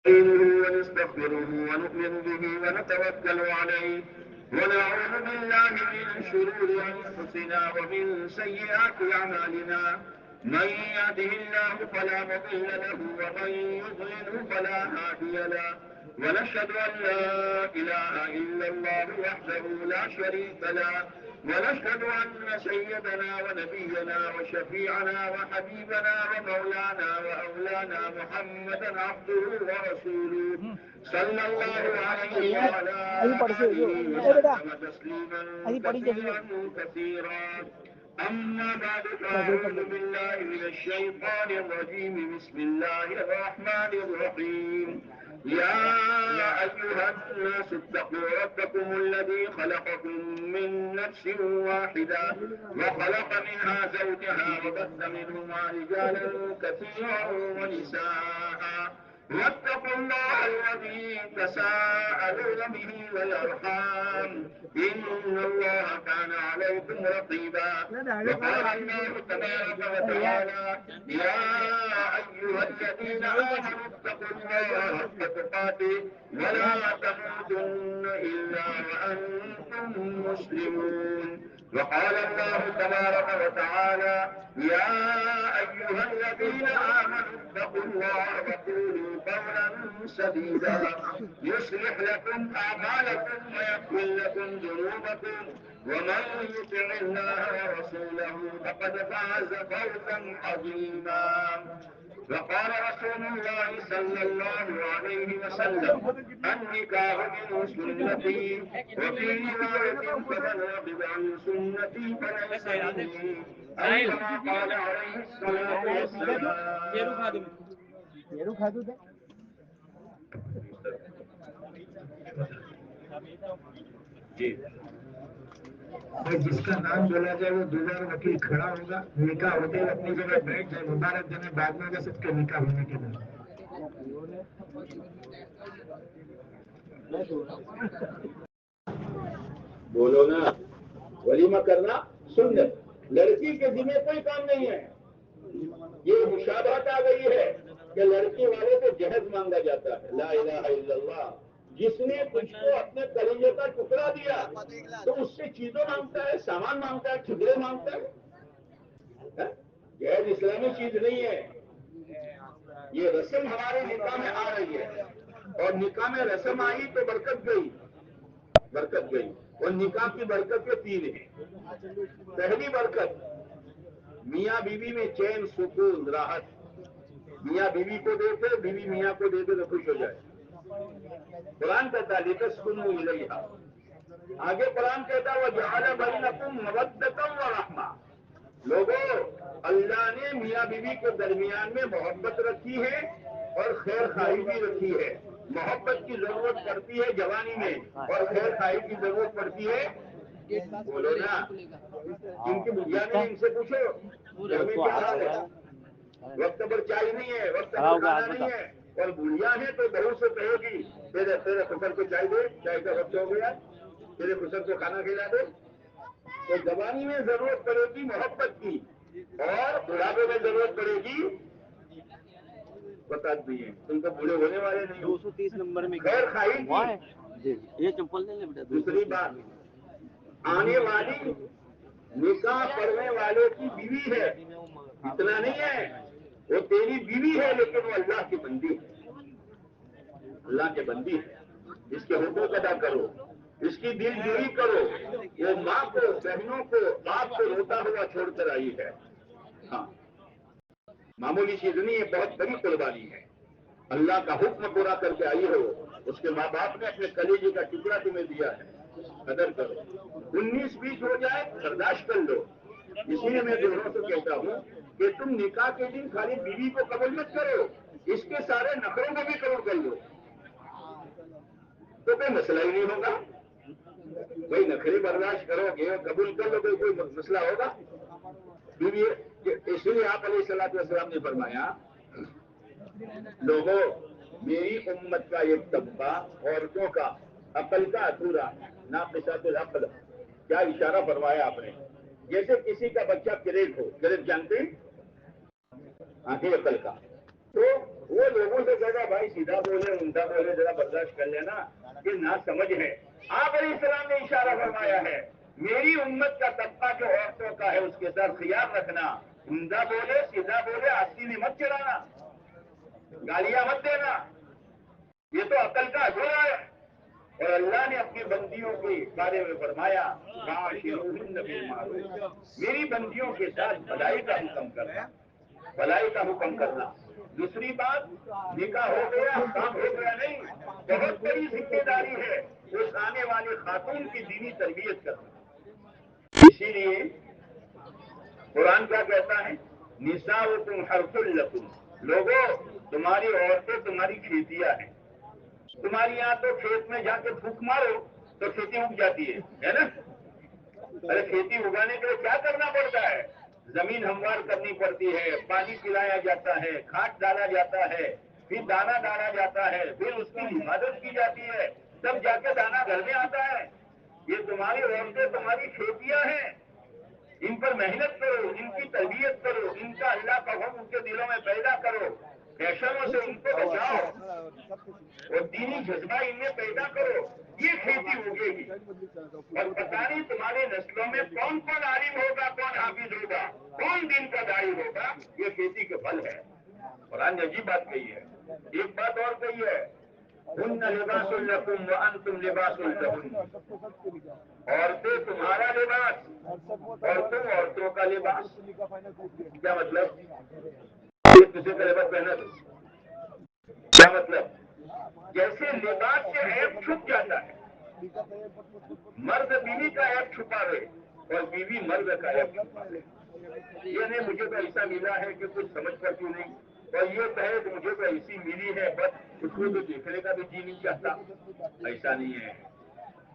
ونستغفره ونؤمن به ونتوكل عليه ونعوذ بالله من شرور أنفسنا ومن سيئات أعمالنا من يهده الله فلا مضل له ومن يضلله فلا هادي له ونشهد أن لا إله إلا الله وحده لا شريك له ونشهد أن سيدنا ونبينا وشفيعنا وحبيبنا ومولانا وأولانا محمدا عبده ورسوله صلى الله عليه وعلى آله وسلم تسليما كثيرا كثيرا أما بعد فأعوذ بالله من الشيطان الرجيم بسم الله الرحمن الرحيم يا أيها الناس اتقوا ربكم الذي خلقكم من نفس واحدة وخلق منها زوجها وبث منهما رجالا كثيرا ونساء واتقوا الله الذي تساءلون به والأرحام إن الله كان عليكم رقيبا وقال الله تبارك وتعالى يا أيها الذين آمنوا اتقوا الله حق تقاته ولا تموتن إلا وأنتم مسلمون وقال الله تبارك وتعالى يا أيها الذين آمنوا اتقوا الله وقولوا قولا سديدا يصلح لكم أعمالكم ويغفر لكم ذنوبكم ومن يطع الله ورسوله فقد فاز فوزا عظيما وقال رسول الله صلى الله عليه وسلم النكاح من سنتي وفي رواية فمن رغب عن سنتي فليس مني أو كما قال عليه الصلاة والسلام جی جس کا نام بولا جائے وہ دوسرا وکیل کھڑا ہوگا نکاح ہوتے ہوئے اپنی جگہ بیٹھ جائے مبارک دینے بعد میں ہوگا سب کے نکاح ہونے کے بعد بولو نا ولیمہ کرنا سنت لڑکی کے ذمہ کوئی کام نہیں ہے یہ مشابہت آ گئی ہے کہ لڑکی والے سے جہیز مانگا جاتا ہے لا الہ الا اللہ جس نے تجھ کو اپنے کلیجے کا ٹکڑا دیا تو اس سے چیزوں مانگتا ہے سامان مانگتا ہے ٹھگرے مانگتا ہے جہیز اسلامی چیز نہیں ہے یہ رسم ہمارے نکاح میں آ رہی ہے اور نکاح میں رسم آئی تو برکت گئی اور نکاح کی برکت کے تین ہیں پہلی برکت میاں بیوی میں چین سکون راحت میاں بیوی کو دے دے بیوی میاں کو دے دے تو خوش ہو جائے قرآن کہتا ہے لتسکنوا الیہا آگے قرآن کہتا ہے وجعل بینکم مودۃ ورحمہ لوگوں اللہ نے میاں بیوی کے درمیان میں محبت رکھی ہے اور خیر خواہی بھی رکھی ہے محبت کی ضرورت پڑتی ہے جوانی میں اور خیر خواہی کی ضرورت پڑتی ہے بولو نا جن کی بڑھیا نہیں ان سے پوچھو گھر میں کیا حال ہے وقت پر چائے نہیں ہے وقت پر کھانا نہیں ہے اور بڑھیا ہے تو بہو سے کہے گی تیرے خسر کو چائے دے چائے کا وقت ہو گیا تیرے خسر کو کھانا کھلا دے تو جوانی میں ضرورت پڑے گی محبت کی اور بڑھاپے میں ضرورت پڑے گی بتا دیے تم تو بوڑھے ہونے والے نہیں 230 نمبر میں خیر خواہی یہ چپل لے لے بیٹا دوسری بات آنے والی نکاح پڑھنے والے کی بیوی ہے اتنا نہیں ہے وہ تیری بیوی ہے لیکن وہ اللہ کی بندی ہے اللہ کے بندی ہے اس کے حقوق ادا کرو اس کی دل جوئی کرو وہ ماں کو بہنوں کو باپ کو روتا ہوا چھوڑ کر آئی ہے ہاں معمولی چیز نہیں ہے بہت بڑی قربانی ہے اللہ کا حکم پورا کر کے آئی ہو اس کے ماں باپ نے اپنے کلیجے کا ٹکڑا تمہیں دیا ہے قدر کرو 19-20 ہو جائے برداشت کر لو اسی لیے میں دونوں سے کہتا ہوں کہ تم نکاح کے دن خالی بیوی کو قبول مت کرو اس کے سارے نخروں کو بھی قبول کر لو تو کوئی مسئلہ ہی نہیں ہوگا بھائی نخرے برداشت کرو گے قبول کر لو کوئی مسئلہ ہوگا بیوی اسی لیے آپ علیہ السلام نے فرمایا لوگوں میری امت کا ایک طبقہ عورتوں کا عقل کا ادھورا ناقصات العقل کیا اشارہ فرمایا آپ نے جیسے کسی کا بچہ کریک ہو کریک جانتے ہیں آنکھیں عقل کا تو وہ لوگوں سے کہا بھائی سیدھا بولے عمدہ بولے ذرا برداشت کر لینا کہ نہ سمجھ ہے. آپ علیہ السلام نے اشارہ فرمایا ہے میری امت کا طبقہ جو عورتوں کا ہے اس کے ساتھ خیال رکھنا, عمدہ بولے سیدھا بولے آستین مت چڑھانا, گالیاں مت دینا, یہ تو عقل کا گھوڑا ہے. اور اللہ نے اپنی بندیوں کے بارے میں فرمایا وَعَاشِرُوهُنَّ بِالْمَعْرُوفِ, میری بندیوں کے ساتھ بھلائی کا حکم کرنا, بھلائی کا حکم کرنا. دوسری بات, نکاح ہو گیا کام ہو گیا نہیں, بہت بڑی ذمہ داری ہے اس آنے والے خاتون کی دینی تربیت کرنا. اسی لیے قرآن کیا کہتا ہے نساؤکم حرث لکم, لوگوں تمہاری عورتیں تمہاری کھیتیاں ہیں. تمہاری یہاں تو کھیت میں جا کے پھونک مارو تو کھیتی اگ جاتی ہے نا. ارے کھیتی اگانے کے لیے کیا کرنا پڑتا ہے, زمین ہموار کرنی پڑتی ہے, پانی پلایا جاتا ہے, کھاد ڈالا جاتا ہے, پھر دانا ڈالا جاتا ہے, پھر اس کی حفاظت کی جاتی ہے, تب جا کے دانا گھر میں آتا ہے. یہ تمہاری عورتیں تمہاری کھیتیاں ہیں, ان پر محنت کرو, ان کی تربیت کرو, ان کا اللہ کا حکم ان کے دلوں میں پیدا کرو, فیشنوں سے ان کو بچاؤ اور دینی جذبہ ان میں پیدا کرو, یہ کھیتی ہوگے گی. اور پتہ نہیں تمہارے نسلوں میں کون کون عالم ہوگا, کون حافظ ہوگا, کون دین کا داعی ہوگا, یہ کھیتی کے پھل ہے. قرآن نے عجیب بات کہی ہے. ایک بات اور کہی ہے ہن لباس لکم وانتم لباس لہن, عورتیں تمہارا لباس اور تم عورتوں کا لباس. کیا مطلب, کسی کا لباس پہنا تو کیا مطلب, جیسے لباس سے عیب چھپ جاتا ہے, مرد بیوی کا عیب چھپاوے اور بیوی مرد کا عیب چھپاوے. یہ نہیں مجھے تو ایسا ملا ہے کہ کچھ سمجھ کر کیوں نہیں, اور یہ کہے کہ مجھے تو ایسی ملی ہے بس اس کو تو دیکھنے کا بھی جی نہیں چاہتا. ایسا نہیں ہے,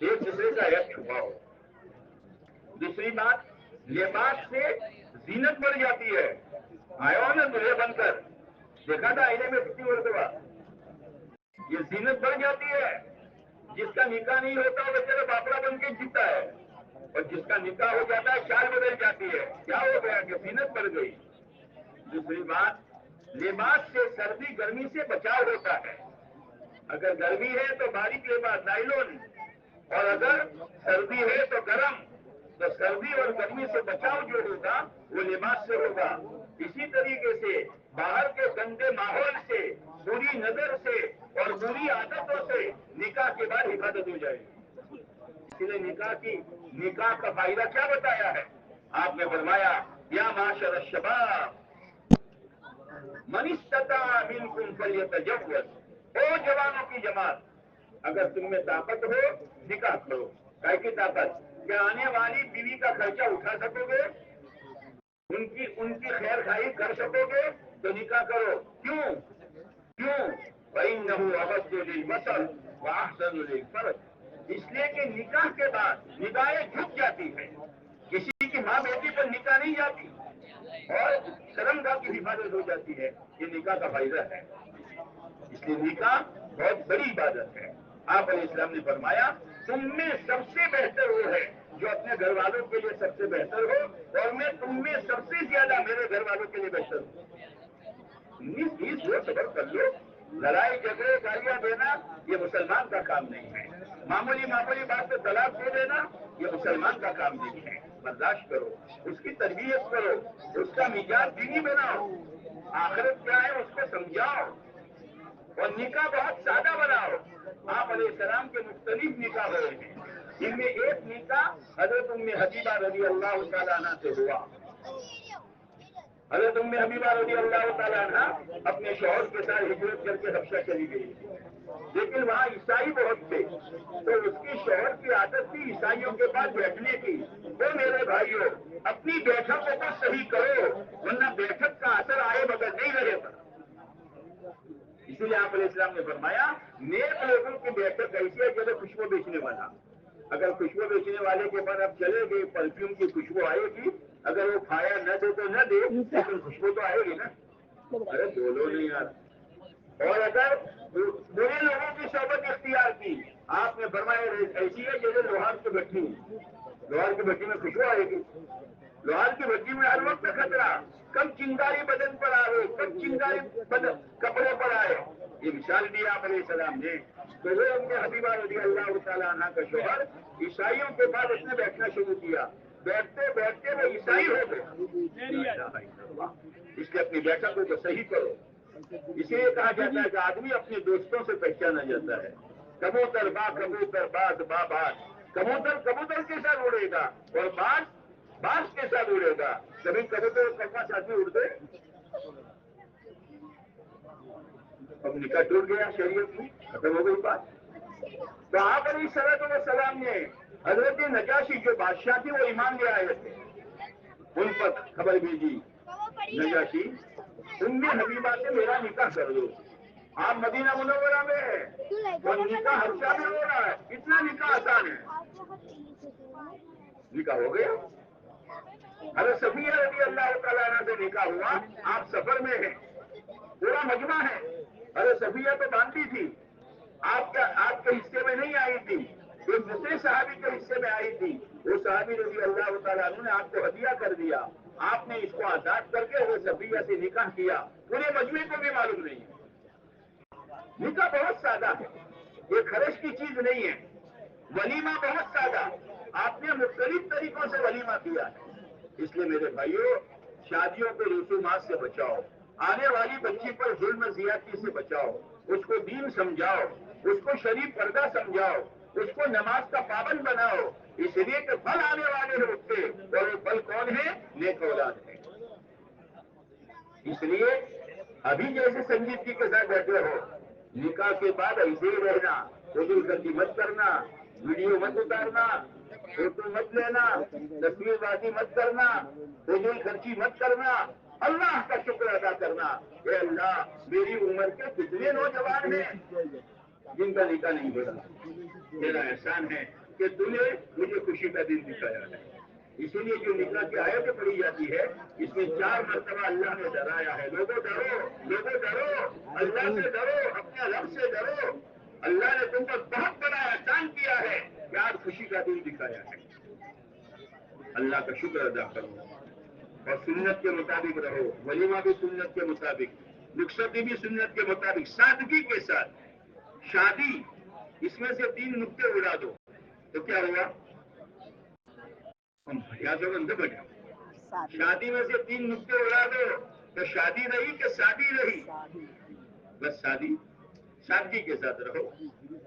ایک دوسرے کا عیب چھپاؤ. دوسری بات, لباس سے زینت بڑھ جاتی ہے. آیا نا دلہے بن کر, دیکھا تھا آئینے میں کتنی مرتبہ, یہ زینت بڑھ جاتی ہے. جس کا نکاح نہیں ہوتا وہ بیچارہ باپڑا بن کے جیتا ہے, اور جس کا نکاح ہو جاتا ہے چال بدل جاتی ہے. کیا ہو گیا کہ زینت بڑھ گئی. دوسری بات, لباس سے سردی گرمی سے بچاؤ ہوتا ہے. اگر گرمی ہے تو باریک لباس نائلون, اور اگر سردی ہے تو گرم. تو سردی اور گرمی سے بچاؤ جو ہوگا وہ لباس سے ہوگا. اسی طریقے سے باہر کے گندے ماحول سے, بری نظر سے اور بری عادتوں سے نکاح کے بعد حفاظت ہو جائے گی. اس لیے نکاح کا فائدہ کیا بتایا ہے آپ نے فرمایا یا معاشر الشباب من استطاع منکم فلیتزوج, او جوانوں کی جماعت, اگر تم میں طاقت ہو نکاح کرو. کیا کی طاقت, کیا آنے والی بیوی کا خرچہ اٹھا سکو گے, ان کی خیر خائی کر سکو گے تو نکاح کرو. کیوں فَإِنَّهُ أَغَضُّ لِلْبَصَرِ وَأَحْسَنُ لِلْفَرْجِ, اس لیے کہ نکاح کے بعد نگاہیں جھک جاتی ہیں. کسی کی ماں بیٹی پر نکاح نہیں جاتی اور شرمگاہ کی حفاظت ہو جاتی ہے. یہ نکاح کا فائدہ ہے. اس لیے نکاح بہت بڑی عبادت ہے. آپ علیہ السلام نے فرمایا تم میں سب سے بہتر وہ ہے جو اپنے گھر والوں کے لیے سب سے بہتر ہو, اور میں تم میں سب سے زیادہ میرے گھر والوں کے لیے بہتر ہوں. صبر کر لو. لڑائی جھگڑے گالیاں دینا یہ مسلمان کا کام نہیں ہے. معمولی بات پہ طلاق دے دینا یہ مسلمان کا کام نہیں ہے. برداشت کرو, اس کی تربیت کرو, اس کا مزاج دینی بناؤ, آخرت کیا ہے اس کو سمجھاؤ, اور نکاح بہت سادہ بناؤ. آپ علیہ السلام کے مختلف نکاح ہوئے ہیں, جن میں ایک نکاح حضرت ام حبیبہ رضی اللہ تعالیٰ عنہ سے ہوا. حضرت ام حبیبہ رضی اللہ تعالیٰ عنہ اپنے شوہر کے ساتھ ہجرت کر کے حبشہ چلی گئی, لیکن وہاں عیسائی بہت تھے, تو اس کی شوہر کی عادت تھی عیسائیوں کے پاس بیٹھنے کی. تو میرے بھائیوں اپنی بیٹھکوں کو صحیح کرو, ورنہ بیٹھک کا اثر آئے بغیر نہیں رہے گا. اسی لیے آپ علیہ السلام نے فرمایا نیک لوگوں کی بیٹھک ایسی ہے جیسے خوشبو بیچنے والا. اگر خوشبو بیچنے والے کے بعد آپ چلے گئے پرفیوم کی خوشبو آئے گی, اگر وہ کھایا نہ دے تو نہ دے, لیکن خوشبو تو آئے گی نا. ارے بولو نہیں یار. اور اگر برے لوگوں کی صحبت اختیار کی, آپ نے فرمایا ایسی ہے جیسے لوہار کی بھٹی. لوہار کی بھٹی میں خوشبو آئے گی. لوہار کی بھٹی میں ہر وقت خطرہ, کب چنگاری بدن پر آئے، کب چنگاری کپڑے پر آئے، یہ مثال دیا آپ علیہ السلام نے. تو وہ اپنے حبیبہ رضی اللہ تعالیٰ عنہ کا شوہر عیسائیوں کے بعد اس نے بیٹھنا شروع کیا. بیٹھتے بیٹھتے وہ عیسائی ہو گئے. اس لیے اپنی بیٹھکوں کو صحیح کرو. اسی لیے کہا جاتا ہے کہ آدمی اپنے دوستوں سے پہچانا جاتا ہے. کبوتر با کبوتر، باز با باز. کبوتر کبوتر کے ساتھ اڑے گا اور باز باز کے ساتھ اڑے گا. کبھی کبوتر اور کبا ساتھ میں اڑتے. اب نکاح ٹوٹ گیا، شریعت کی ختم ہو گئی بات. تو آپ علیہ الصلوۃ والسلام نے حضرت نجاشی جو بادشاہ تھے وہ ایمان لے آئے تھے، ان پر خبر بھیجی. نجاشی تم نے حبیبہ سے میرا نکاح کر دو. آپ مدینہ منورہ میں ہے اور نکاح ہر شاہ میں ہو رہا ہے. اتنا نکاح آسان ہے. نکاح ہو گیا. حضرت صفیہ رضی اللہ تعالیٰ عنہ سے نکاح ہوا. آپ سفر میں ہیں، پورا مجمع ہے. حضرت صفیہ تو باندھی تھی، آپ کے حصے میں نہیں آئی تھی، ایک دوسرے صحابی کے حصے میں آئی تھی. وہ صحابی رضی اللہ تعالیٰ عنہ نے آپ کو ہدیہ کر دیا. آپ نے اس کو آزاد کر کے حضرت صفیہ سے نکاح کیا. پورے مجمع کو بھی معلوم نہیں. نکاح بہت سادہ ہے، یہ خرچ کی چیز نہیں ہے. ولیمہ بہت سادہ، آپ نے مختلف طریقوں سے ولیمہ کیا ہے. اس لیے میرے بھائیوں، شادیوں کے رسومات سے بچاؤ. آنے والی بچی پر ظلم زیادتی سے بچاؤ. اس کو دین سمجھاؤ، اس کو شریف پردہ سمجھاؤ، اس کو نماز کا پابند بناؤ. اس لیے کہ پھل آنے والے ہیں اس سے، اور وہ پھل کون ہے؟ نیک اولاد ہے. اس لیے ابھی جیسے سنجیدگی کے ساتھ بیٹھے ہو، نکاح کے بعد ایسے ہی رہنا. فضول گردی مت کرنا، ویڈیو مت اتارنا، فوٹو مت لینا، تصویر بازی مت کرنا، فضول خرچی مت کرنا. اللہ کا شکر ادا کرنا، اے اللہ میری عمر کے کتنے نوجوان ہیں جن کا نکاح نہیں ہو رہا. تیرا احسان ہے کہ تو نے مجھے خوشی کا دن دکھایا ہے. اسی لیے جو نکاح کی آیتیں پڑھی جاتی ہے، اس میں 4 مرتبہ اللہ نے ڈرایا ہے. لوگوں ڈرو، لوگوں ڈرو، اللہ سے ڈرو، اپنے رب سے ڈرو. اللہ نے تم پر بہت بڑا احسان کیا ہے کہ آج خوشی کا دن دکھایا ہے. اللہ کا شکر ادا کرو اور سنت کے مطابق رہو. ولیمہ بھی سنت کے مطابق، رخصتی بھی سنت کے مطابق، سادگی کے ساتھ. شادی اس میں سے 3 نقطے اڑا دو تو کیا ہوا؟ شادی میں سے 3 نقطے اڑا دو تو شادی رہی کہ شادی رہی؟ بس شادی. سادگی کے ساتھ رہو.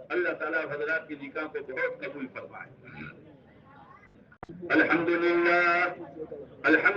اللہ تعالیٰ حضرات کی نکاح کو بہت قبول فرمائے. الحمدللہ. الحمد